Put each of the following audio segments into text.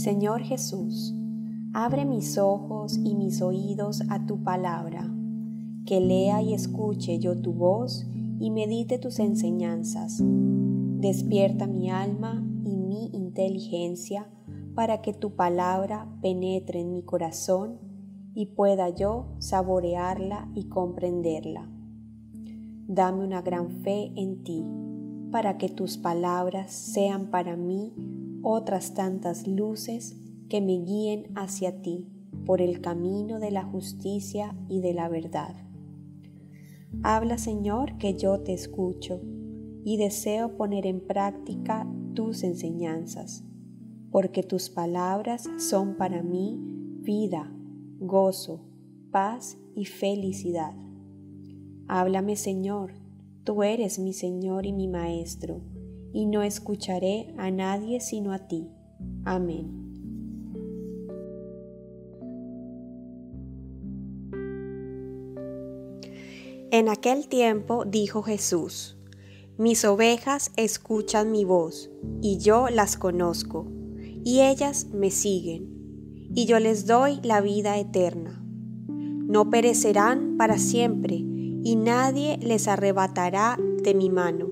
Señor Jesús, abre mis ojos y mis oídos a tu palabra, que lea y escuche yo tu voz y medite tus enseñanzas. Despierta mi alma y mi inteligencia para que tu palabra penetre en mi corazón y pueda yo saborearla y comprenderla. Dame una gran fe en ti, para que tus palabras sean para mí otras tantas luces que me guíen hacia ti por el camino de la justicia y de la verdad. Habla, Señor, que yo te escucho y deseo poner en práctica tus enseñanzas, porque tus palabras son para mí vida, gozo, paz y felicidad. Háblame, Señor, tú eres mi Señor y mi Maestro, y no escucharé a nadie sino a ti. Amén. En aquel tiempo dijo Jesús: Mis ovejas escuchan mi voz, y yo las conozco, y ellas me siguen, y yo les doy la vida eterna. No perecerán para siempre, y nadie les arrebatará de mi mano.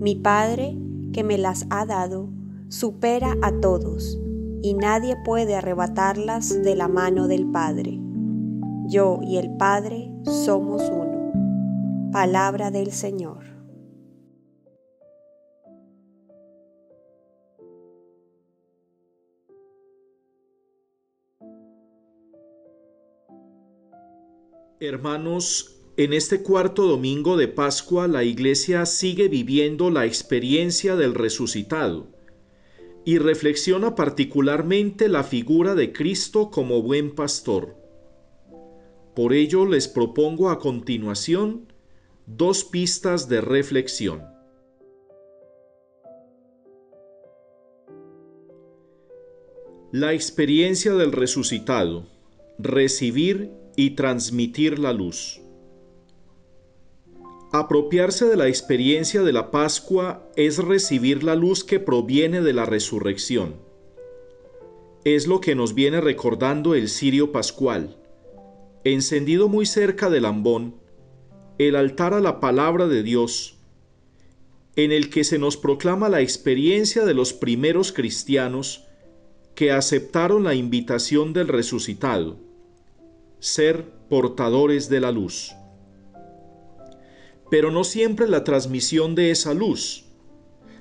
Mi Padre, que me las ha dado, supera a todos, y nadie puede arrebatarlas de la mano del Padre. Yo y el Padre somos uno. Palabra del Señor. Hermanos, en este cuarto domingo de Pascua la Iglesia sigue viviendo la experiencia del resucitado y reflexiona particularmente la figura de Cristo como buen pastor. Por ello les propongo a continuación dos pistas de reflexión. La experiencia del resucitado, recibir y transmitir la luz. Apropiarse de la experiencia de la Pascua es recibir la luz que proviene de la resurrección. Es lo que nos viene recordando el cirio pascual. Encendido muy cerca del ambón, el altar a la palabra de Dios, en el que se nos proclama la experiencia de los primeros cristianos que aceptaron la invitación del resucitado, ser portadores de la luz. Pero no siempre la transmisión de esa luz,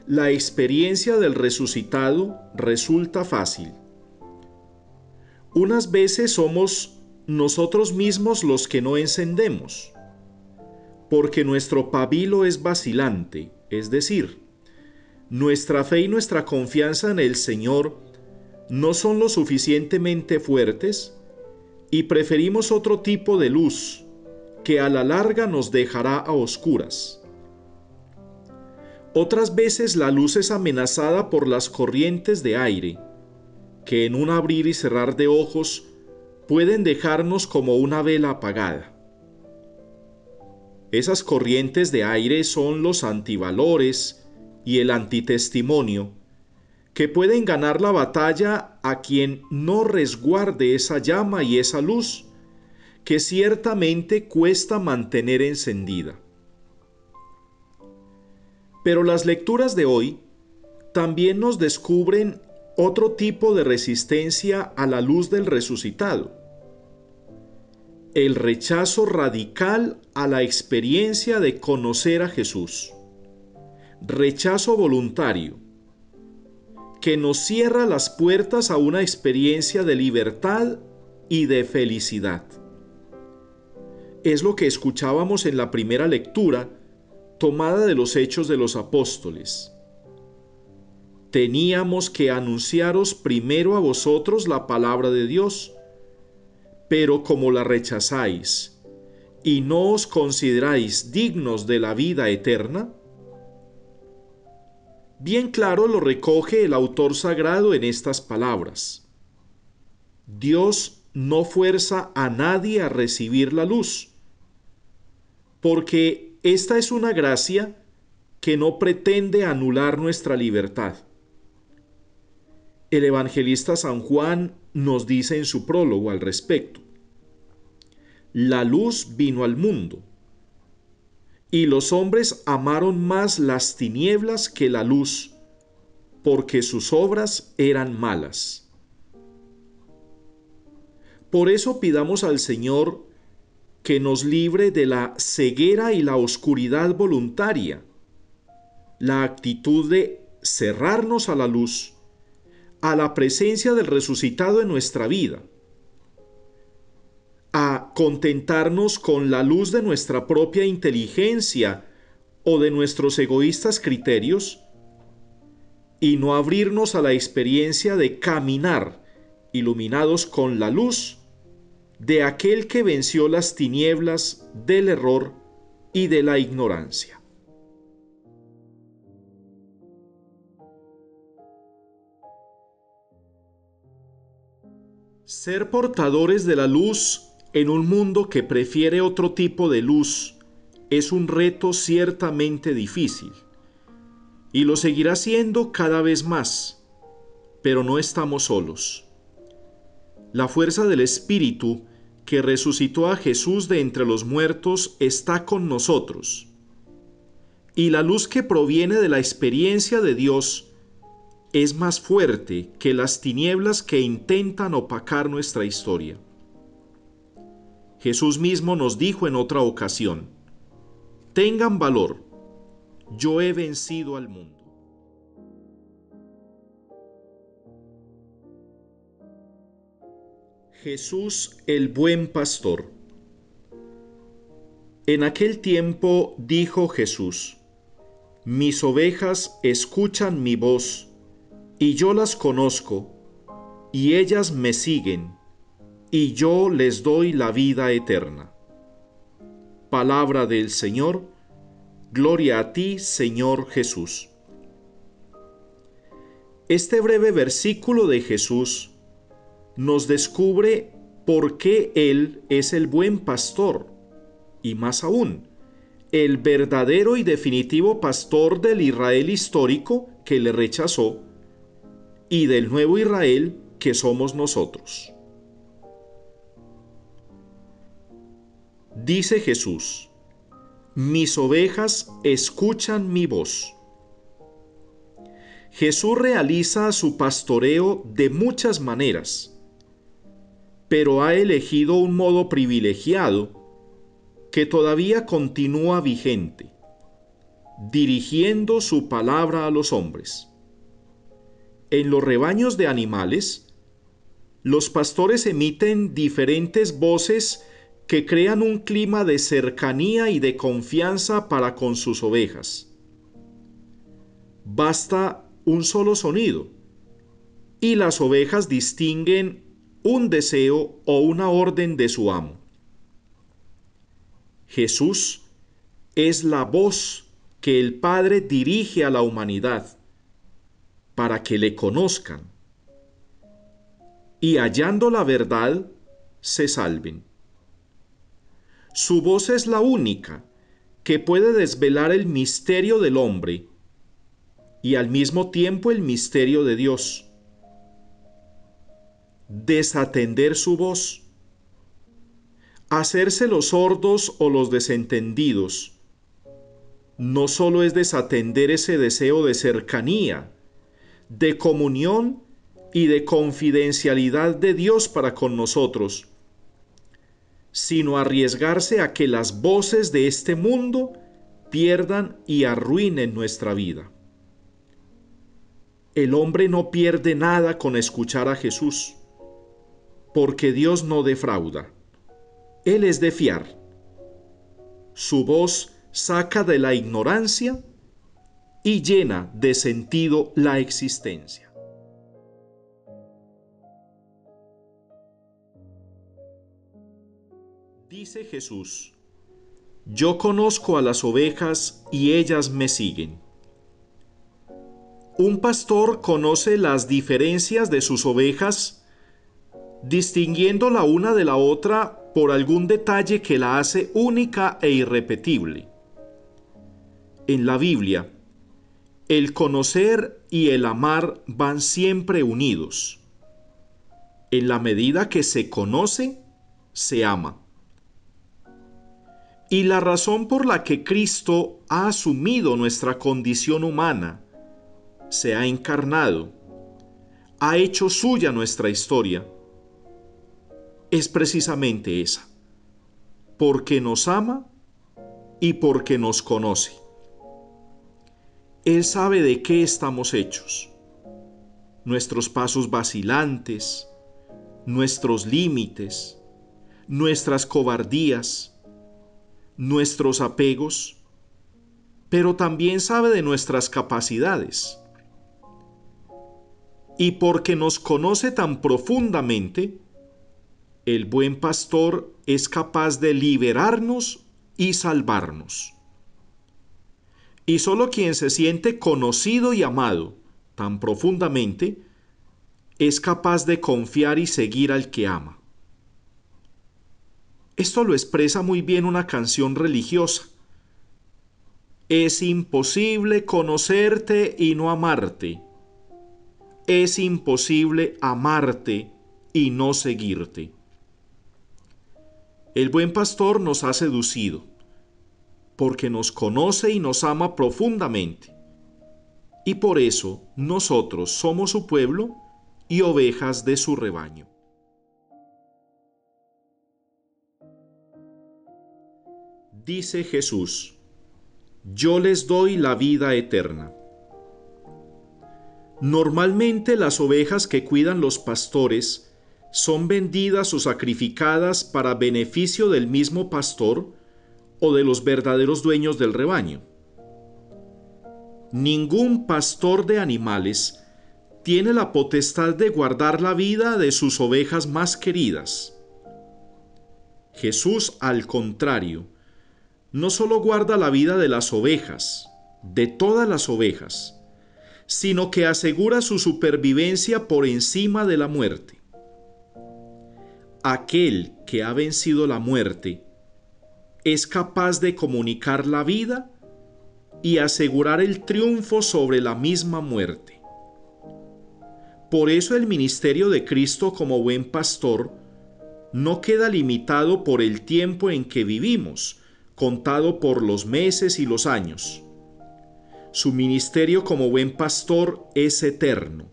la experiencia del resucitado resulta fácil. Unas veces somos nosotros mismos los que no encendemos, porque nuestro pabilo es vacilante, es decir, nuestra fe y nuestra confianza en el Señor no son lo suficientemente fuertes y preferimos otro tipo de luz que a la larga nos dejará a oscuras. Otras veces la luz es amenazada por las corrientes de aire, que en un abrir y cerrar de ojos pueden dejarnos como una vela apagada. Esas corrientes de aire son los antivalores y el antitestimonio, que pueden ganar la batalla a quien no resguarde esa llama y esa luz, que ciertamente cuesta mantener encendida. Pero las lecturas de hoy también nos descubren otro tipo de resistencia a la luz del resucitado: el rechazo radical a la experiencia de conocer a Jesús, rechazo voluntario, que nos cierra las puertas a una experiencia de libertad y de felicidad. Es lo que escuchábamos en la primera lectura, tomada de los Hechos de los Apóstoles. Teníamos que anunciaros primero a vosotros la palabra de Dios, pero como la rechazáis y no os consideráis dignos de la vida eterna, bien claro lo recoge el autor sagrado en estas palabras: Dios no fuerza a nadie a recibir la luz, porque esta es una gracia que no pretende anular nuestra libertad. El evangelista San Juan nos dice en su prólogo al respecto: la luz vino al mundo, y los hombres amaron más las tinieblas que la luz, porque sus obras eran malas. Por eso pidamos al Señor que nos libre de la ceguera y la oscuridad voluntaria, la actitud de cerrarnos a la luz, a la presencia del resucitado en nuestra vida, a contentarnos con la luz de nuestra propia inteligencia o de nuestros egoístas criterios, y no abrirnos a la experiencia de caminar iluminados con la luz de aquel que venció las tinieblas del error y de la ignorancia. Ser portadores de la luz en un mundo que prefiere otro tipo de luz es un reto ciertamente difícil, y lo seguirá siendo cada vez más, pero no estamos solos. La fuerza del Espíritu que resucitó a Jesús de entre los muertos está con nosotros, y la luz que proviene de la experiencia de Dios es más fuerte que las tinieblas que intentan opacar nuestra historia. Jesús mismo nos dijo en otra ocasión: tengan valor, yo he vencido al mundo. Jesús el buen pastor. En aquel tiempo dijo Jesús: mis ovejas escuchan mi voz, y yo las conozco, y ellas me siguen, y yo les doy la vida eterna. Palabra del Señor. Gloria a ti, Señor Jesús. Este breve versículo de Jesús nos descubre por qué Él es el buen pastor, y más aún, el verdadero y definitivo pastor del Israel histórico que le rechazó y del nuevo Israel que somos nosotros. Dice Jesús: mis ovejas escuchan mi voz. Jesús realiza su pastoreo de muchas maneras, pero ha elegido un modo privilegiado que todavía continúa vigente, dirigiendo su palabra a los hombres. En los rebaños de animales, los pastores emiten diferentes voces que crean un clima de cercanía y de confianza para con sus ovejas. Basta un solo sonido, y las ovejas distinguen un deseo o una orden de su amo. Jesús es la voz que el Padre dirige a la humanidad para que le conozcan y, hallando la verdad, se salven. Su voz es la única que puede desvelar el misterio del hombre y al mismo tiempo el misterio de Dios. Desatender su voz, hacerse los sordos o los desentendidos, no solo es desatender ese deseo de cercanía, de comunión y de confidencialidad de Dios para con nosotros, sino arriesgarse a que las voces de este mundo pierdan y arruinen nuestra vida. El hombre no pierde nada con escuchar a Jesús, porque Dios no defrauda. Él es de fiar. Su voz saca de la ignorancia y llena de sentido la existencia. Dice Jesús: yo conozco a las ovejas y ellas me siguen. Un pastor conoce las diferencias de sus ovejas, distinguiendo la una de la otra por algún detalle que la hace única e irrepetible. En la Biblia, el conocer y el amar van siempre unidos. En la medida que se conoce, se ama. Y la razón por la que Cristo ha asumido nuestra condición humana, se ha encarnado, ha hecho suya nuestra historia, es precisamente esa, porque nos ama y porque nos conoce. Él sabe de qué estamos hechos, nuestros pasos vacilantes, nuestros límites, nuestras cobardías, nuestros apegos, pero también sabe de nuestras capacidades. Y porque nos conoce tan profundamente, el buen pastor es capaz de liberarnos y salvarnos. Y solo quien se siente conocido y amado tan profundamente es capaz de confiar y seguir al que ama. Esto lo expresa muy bien una canción religiosa. Es imposible conocerte y no amarte. Es imposible amarte y no seguirte. El buen pastor nos ha seducido, porque nos conoce y nos ama profundamente. Y por eso nosotros somos su pueblo y ovejas de su rebaño. Dice Jesús: yo les doy la vida eterna. Normalmente las ovejas que cuidan los pastores son vendidas o sacrificadas para beneficio del mismo pastor o de los verdaderos dueños del rebaño. Ningún pastor de animales tiene la potestad de guardar la vida de sus ovejas más queridas. Jesús, al contrario, no solo guarda la vida de las ovejas, de todas las ovejas, sino que asegura su supervivencia por encima de la muerte. Aquel que ha vencido la muerte es capaz de comunicar la vida y asegurar el triunfo sobre la misma muerte. Por eso el ministerio de Cristo como buen pastor no queda limitado por el tiempo en que vivimos, contado por los meses y los años. Su ministerio como buen pastor es eterno,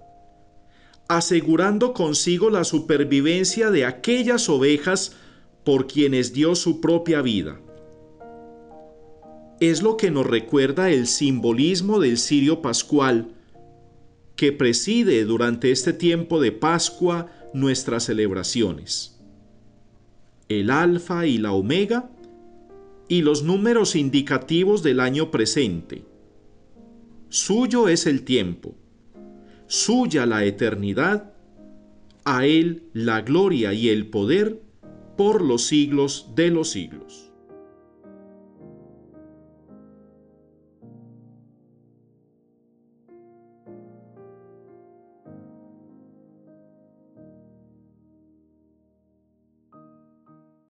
asegurando consigo la supervivencia de aquellas ovejas por quienes dio su propia vida. Es lo que nos recuerda el simbolismo del cirio pascual, que preside durante este tiempo de Pascua nuestras celebraciones. El Alfa y la Omega, y los números indicativos del año presente. Suyo es el tiempo, suya la eternidad, a Él la gloria y el poder por los siglos de los siglos.